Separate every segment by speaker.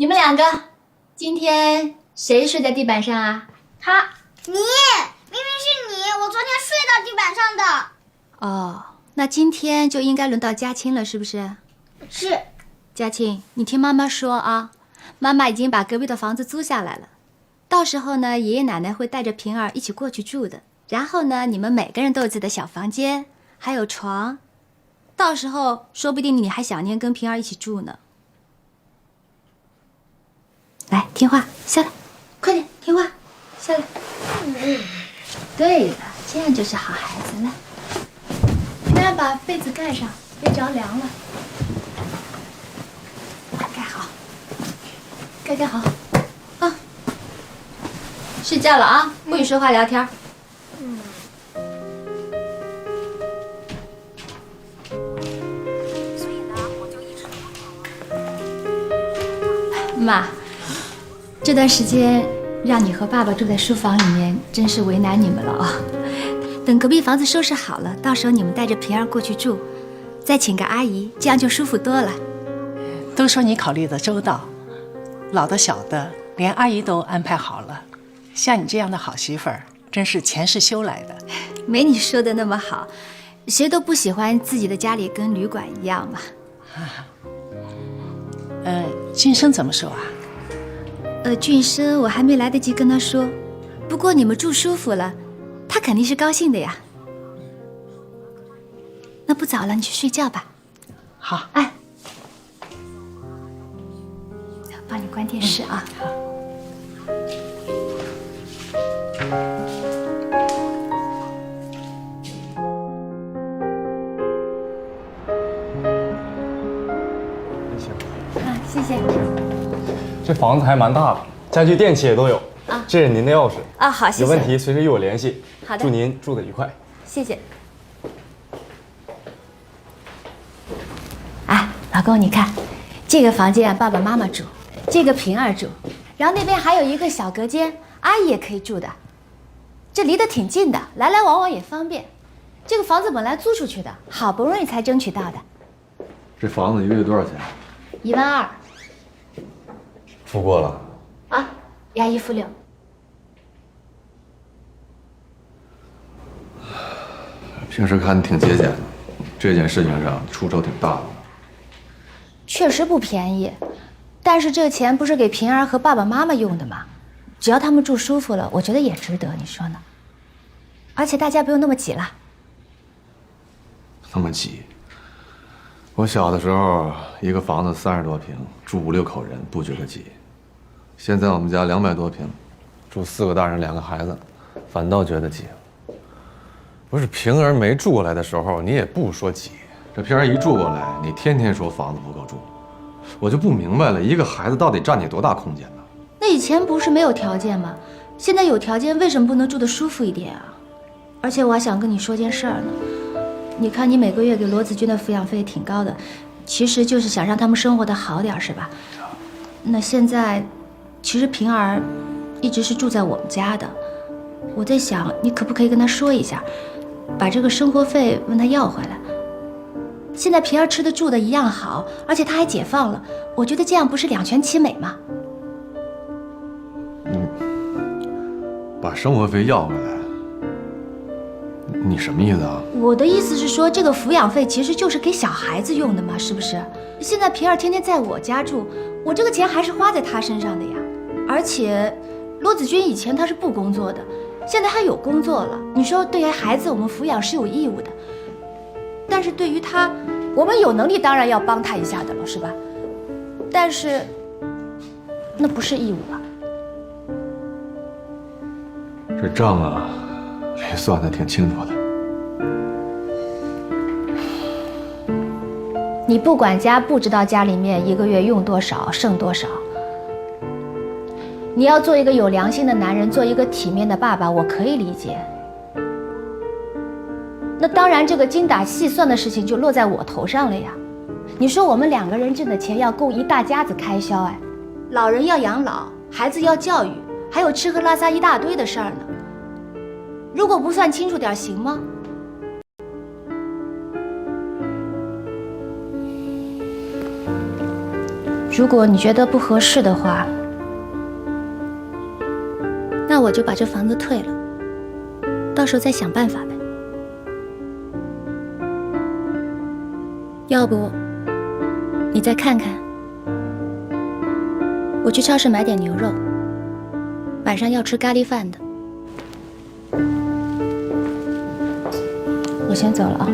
Speaker 1: 你们两个，今天谁睡在地板上啊？
Speaker 2: 他，你，明明是你，我昨天睡到地板上的。
Speaker 1: 哦，那今天就应该轮到嘉庆了，是不是？
Speaker 2: 是。
Speaker 1: 嘉庆，你听妈妈说啊，妈妈已经把隔壁的房子租下来了，到时候呢，爷爷奶奶会带着平儿一起过去住的。然后呢，你们每个人都有自己的小房间，还有床，到时候说不定你还想念跟平儿一起住呢。来，听话，下来，快点，听话，下来。对了，这样就是好孩子了。那把被子盖上，别着凉了。盖好，盖好，啊，睡觉了啊，不许说话聊天。所以呢，我就一直妈。这段时间让你和爸爸住在书房里面，真是为难你们了啊！等隔壁房子收拾好了，到时候你们带着平儿过去住，再请个阿姨，这样就舒服多了。
Speaker 3: 都说你考虑的周到，老的小的连阿姨都安排好了。像你这样的好媳妇儿，真是前世修来的。
Speaker 1: 没你说的那么好，谁都不喜欢自己的家里跟旅馆一样嘛。
Speaker 3: 俊生怎么说啊？
Speaker 1: 俊生我还没来得及跟他说，不过你们住舒服了，他肯定是高兴的呀。那不早了，你去睡觉吧。
Speaker 3: 好，
Speaker 1: 哎，帮你关电视啊。
Speaker 3: 好。
Speaker 1: 谢谢。
Speaker 4: 这房子还蛮大的，家具电器也都有。
Speaker 1: 啊，
Speaker 4: 这是您的钥匙。
Speaker 1: 啊，好，谢谢。
Speaker 4: 有问题随时与我联系。
Speaker 1: 好的。
Speaker 4: 祝您住得愉快。
Speaker 1: 谢谢。哎，老公，你看，这个房间爸爸妈妈住，这个平儿住，然后那边还有一个小隔间，阿姨也可以住的。这离得挺近的，来来往往也方便。这个房子本来租出去的，好不容易才争取到的。
Speaker 5: 这房子一个月多少钱
Speaker 1: 12000。
Speaker 5: 付过了
Speaker 1: 啊，押1付6。
Speaker 5: 平时看你挺节俭的，这件事情上出手挺大的。
Speaker 1: 确实不便宜，但是这钱不是给平儿和爸爸妈妈用的吗？只要他们住舒服了，我觉得也值得，你说呢？而且大家不用那么挤了。
Speaker 5: 那么挤？我小的时候，一个房子30多平，住5、6口人，不觉得挤。现在我们家200多平，住4个大人2个孩子，反倒觉得挤。不是平儿没住过来的时候，你也不说挤。这平儿一住过来，你天天说房子不够住，我就不明白了，一个孩子到底占你多大空间呢？
Speaker 1: 那以前不是没有条件吗？现在有条件，为什么不能住得舒服一点啊？而且我还想跟你说件事儿呢。你看，你每个月给罗子君的抚养费挺高的，其实就是想让他们生活得好点，是吧？那现在，其实平儿一直是住在我们家的。我在想，你可不可以跟他说一下，把这个生活费问他要回来？现在平儿吃的住的一样好，而且他还解放了，我觉得这样不是两全其美吗？
Speaker 5: 把生活费要回来，你什么意思啊？
Speaker 1: 我的意思是说，这个抚养费其实就是给小孩子用的嘛，是不是？现在平儿天天在我家住，我这个钱还是花在他身上的呀。而且，罗子君以前他是不工作的，现在他有工作了。你说，对于孩子，我们抚养是有义务的，但是对于他，我们有能力当然要帮他一下的了，是吧？但是，那不是义务啊。
Speaker 5: 这账啊，你算得挺清楚的。
Speaker 1: 你不管家，不知道家里面一个月用多少，剩多少。你要做一个有良心的男人，做一个体面的爸爸，我可以理解。那当然，这个精打细算的事情就落在我头上了呀。你说我们2个人挣的钱要够一大家子开销，哎，老人要养老，孩子要教育，还有吃喝拉撒一大堆的事儿呢。如果不算清楚点，行吗？如果你觉得不合适的话，那我就把这房子退了，到时候再想办法呗。要不，你再看看，我去超市买点牛肉，晚上要吃咖喱饭的。我先走了啊。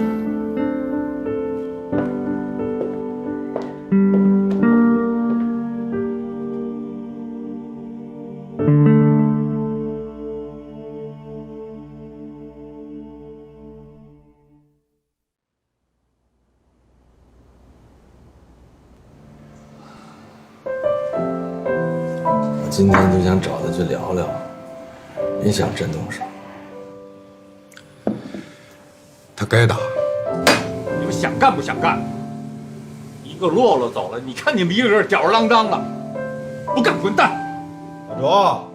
Speaker 5: 我今天就想找他去聊聊，没想真动手。
Speaker 6: 他该打。
Speaker 7: 你们想干不想干？一个洛洛走了，你看你们一个个吊儿郎当的，不干滚蛋！
Speaker 6: 小卓，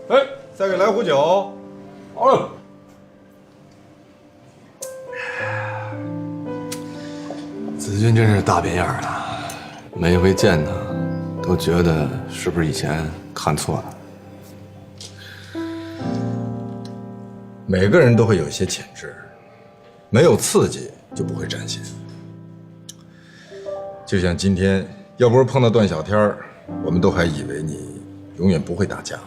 Speaker 6: 哎，再给来壶酒。
Speaker 7: 好了。
Speaker 5: 子君真是大变样了，每一回见他，都觉得是不是以前看错了。
Speaker 6: 每个人都会有一些潜质，没有刺激就不会展现。就像今天，要不是碰到段小天儿，我们都还以为你永远不会打架。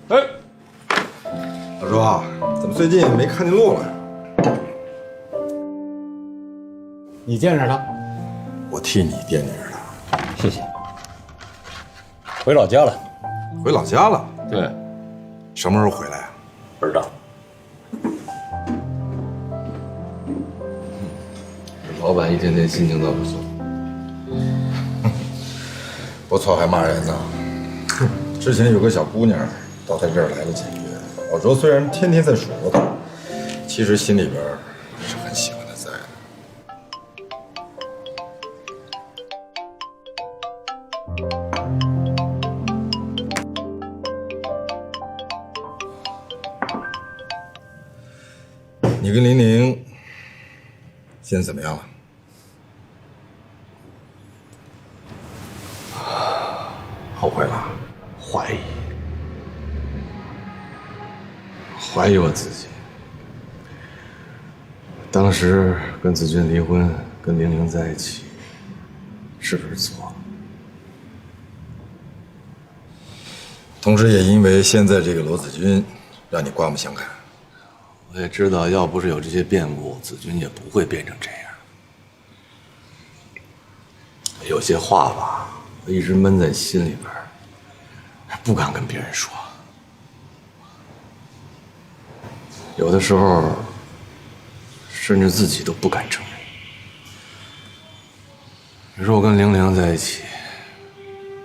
Speaker 7: 哎，
Speaker 6: 小卓，怎么最近没看见路了？
Speaker 7: 你见着他？
Speaker 6: 我替你惦记着他。
Speaker 7: 谢谢。回老家了。
Speaker 6: 回老家了？
Speaker 7: 对，
Speaker 6: 什么时候回来啊？
Speaker 7: 不知道。
Speaker 5: 老板一天天心情倒不错。
Speaker 6: 不错，还骂人呢。之前有个小姑娘到他这儿来了几个月，老卓虽然天天在数落她，其实心里边是很喜欢她在的。你跟玲玲现在怎么样了？后悔了？
Speaker 5: 怀疑我自己。当时跟子君离婚，跟玲玲在一起，是不是错了？
Speaker 6: 同时也因为现在这个罗子君，让你刮目相看。
Speaker 5: 我也知道，要不是有这些变故，子君也不会变成这样。有些话吧，我一直闷在心里边，不敢跟别人说。有的时候，甚至自己都不敢承认。你说我跟玲玲在一起，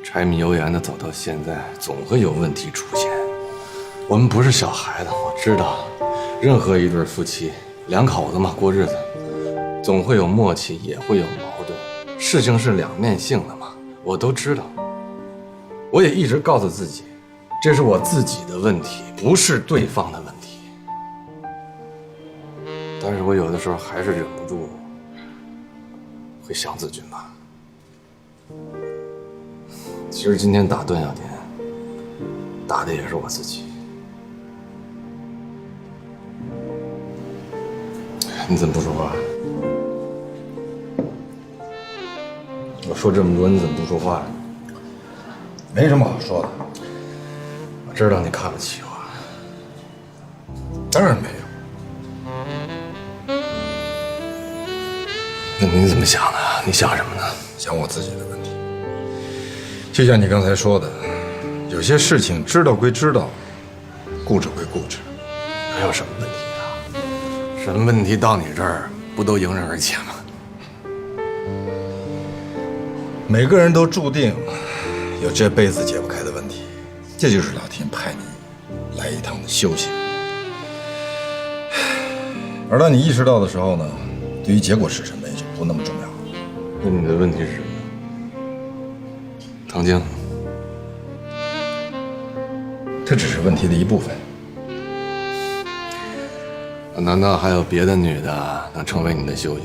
Speaker 5: 柴米油盐的走到现在，总会有问题出现。我们不是小孩子，我知道，任何一对夫妻，两口子嘛，过日子，总会有默契，也会有矛盾。事情是两面性的嘛，我都知道。我也一直告诉自己，这是我自己的问题，不是对方的问题。但是我有的时候还是忍不住会想子君吧。其实今天打段小田，打的也是我自己。你怎么不说话？我说这么多，你怎么不说话？
Speaker 6: 没什么好说的。
Speaker 5: 我知道你看不起我。
Speaker 6: 当然没有。
Speaker 5: 那你怎么想的？你想什么呢？
Speaker 6: 想我自己的问题。就像你刚才说的，有些事情知道归知道，固执归固执。
Speaker 5: 还有什么问题啊？什么问题到你这儿不都迎刃而解吗？
Speaker 6: 每个人都注定有这辈子解不开的问题，这就是老天派你来一趟的修行。而当你意识到的时候呢，对于结果是什么也就不那么重要了。
Speaker 5: 那你的问题是什么？唐晶，
Speaker 6: 这只是问题的一部分。
Speaker 5: 可难道还有别的女的能成为你的救星？